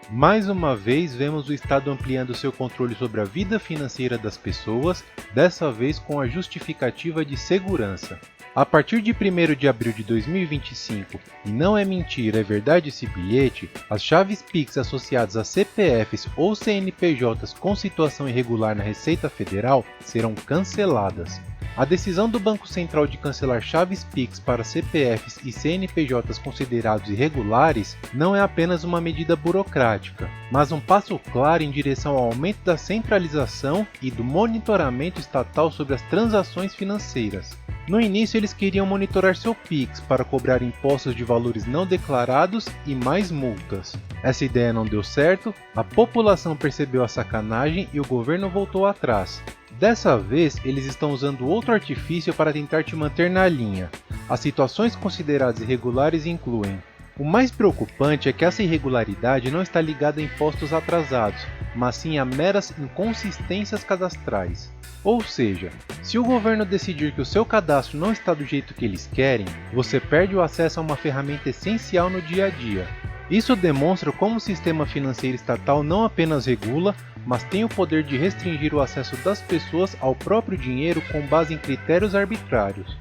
Mais uma vez, vemos o Estado ampliando seu controle sobre a vida financeira das pessoas, dessa vez com a justificativa de segurança. A partir de 1º de abril de 2025, e não é mentira, é verdade esse bilhete, as chaves Pix associadas a CPFs ou CNPJs com situação irregular na Receita Federal serão canceladas. A decisão do Banco Central de cancelar chaves Pix para CPFs e CNPJs considerados irregulares não é apenas uma medida burocrática, mas um passo claro em direção ao aumento da centralização e do monitoramento estatal sobre as transações financeiras. No início, eles queriam monitorar seu Pix para cobrar impostos de valores não declarados e mais multas. Essa ideia não deu certo, a população percebeu a sacanagem e o governo voltou atrás. Dessa vez, eles estão usando outro artifício para tentar te manter na linha. As situações consideradas irregulares incluem: o mais preocupante é que essa irregularidade não está ligada a impostos atrasados, mas sim a meras inconsistências cadastrais. Ou seja, se o governo decidir que o seu cadastro não está do jeito que eles querem, você perde o acesso a uma ferramenta essencial no dia a dia. Isso demonstra como o sistema financeiro estatal não apenas regula, mas tem o poder de restringir o acesso das pessoas ao próprio dinheiro com base em critérios arbitrários.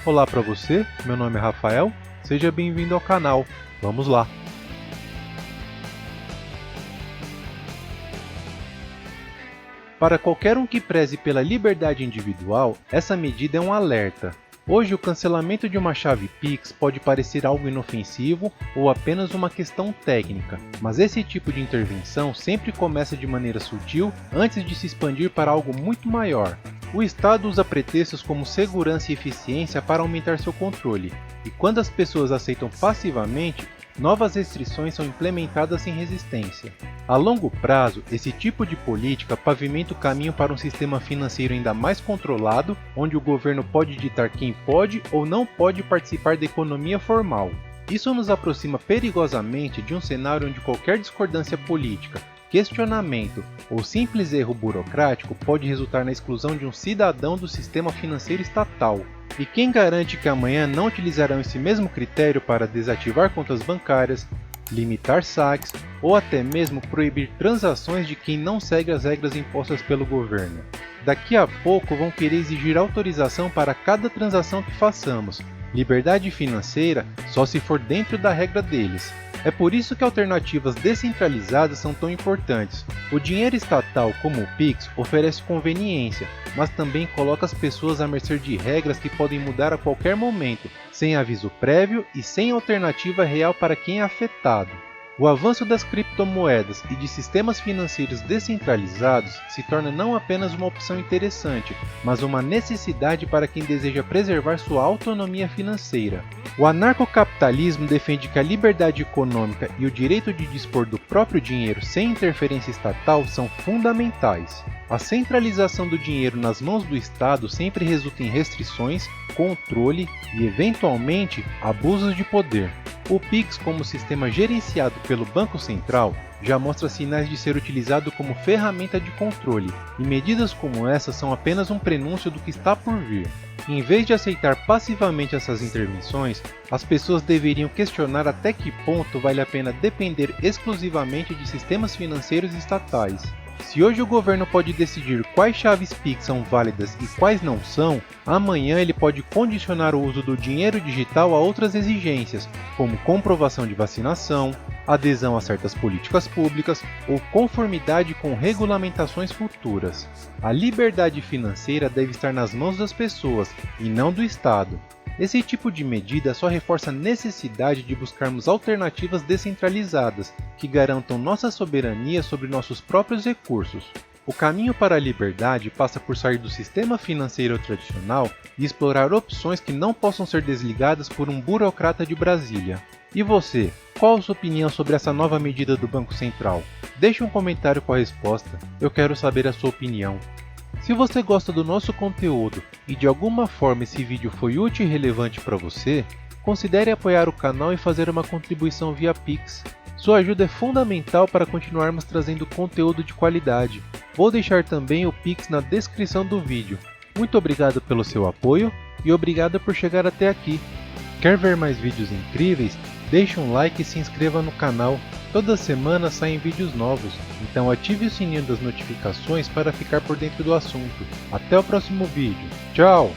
Olá para você, meu nome é Rafael, seja bem-vindo ao canal. Vamos lá! Para qualquer um que preze pela liberdade individual, essa medida é um alerta. Hoje, o cancelamento de uma chave Pix pode parecer algo inofensivo ou apenas uma questão técnica, mas esse tipo de intervenção sempre começa de maneira sutil antes de se expandir para algo muito maior. O Estado usa pretextos como segurança e eficiência para aumentar seu controle, e quando as pessoas aceitam passivamente, novas restrições são implementadas sem resistência. A longo prazo, esse tipo de política pavimenta o caminho para um sistema financeiro ainda mais controlado, onde o governo pode ditar quem pode ou não pode participar da economia formal. Isso nos aproxima perigosamente de um cenário onde qualquer discordância política, questionamento ou simples erro burocrático pode resultar na exclusão de um cidadão do sistema financeiro estatal. E quem garante que amanhã não utilizarão esse mesmo critério para desativar contas bancárias, limitar saques ou até mesmo proibir transações de quem não segue as regras impostas pelo governo? Daqui a pouco vão querer exigir autorização para cada transação que façamos. Liberdade financeira só se for dentro da regra deles. É por isso que alternativas descentralizadas são tão importantes. O dinheiro estatal, como o Pix, oferece conveniência, mas também coloca as pessoas à mercê de regras que podem mudar a qualquer momento, sem aviso prévio e sem alternativa real para quem é afetado. O avanço das criptomoedas e de sistemas financeiros descentralizados se torna não apenas uma opção interessante, mas uma necessidade para quem deseja preservar sua autonomia financeira. O anarcocapitalismo defende que a liberdade econômica e o direito de dispor do próprio dinheiro sem interferência estatal são fundamentais. A centralização do dinheiro nas mãos do Estado sempre resulta em restrições, controle e, eventualmente, abusos de poder. O Pix, como sistema gerenciado pelo Banco Central, já mostra sinais de ser utilizado como ferramenta de controle, e medidas como essa são apenas um prenúncio do que está por vir. Em vez de aceitar passivamente essas intervenções, as pessoas deveriam questionar até que ponto vale a pena depender exclusivamente de sistemas financeiros estatais. Se hoje o governo pode decidir quais chaves Pix são válidas e quais não são, amanhã ele pode condicionar o uso do dinheiro digital a outras exigências, como comprovação de vacinação, adesão a certas políticas públicas ou conformidade com regulamentações futuras. A liberdade financeira deve estar nas mãos das pessoas e não do Estado. Esse tipo de medida só reforça a necessidade de buscarmos alternativas descentralizadas que garantam nossa soberania sobre nossos próprios recursos. O caminho para a liberdade passa por sair do sistema financeiro tradicional e explorar opções que não possam ser desligadas por um burocrata de Brasília. E você, qual a sua opinião sobre essa nova medida do Banco Central? Deixe um comentário com a resposta, eu quero saber a sua opinião. Se você gosta do nosso conteúdo e de alguma forma esse vídeo foi útil e relevante para você, considere apoiar o canal e fazer uma contribuição via Pix. Sua ajuda é fundamental para continuarmos trazendo conteúdo de qualidade. Vou deixar também o Pix na descrição do vídeo. Muito obrigado pelo seu apoio e obrigado por chegar até aqui. Quer ver mais vídeos incríveis? Deixe um like e se inscreva no canal. Toda semana saem vídeos novos, então ative o sininho das notificações para ficar por dentro do assunto. Até o próximo vídeo. Tchau!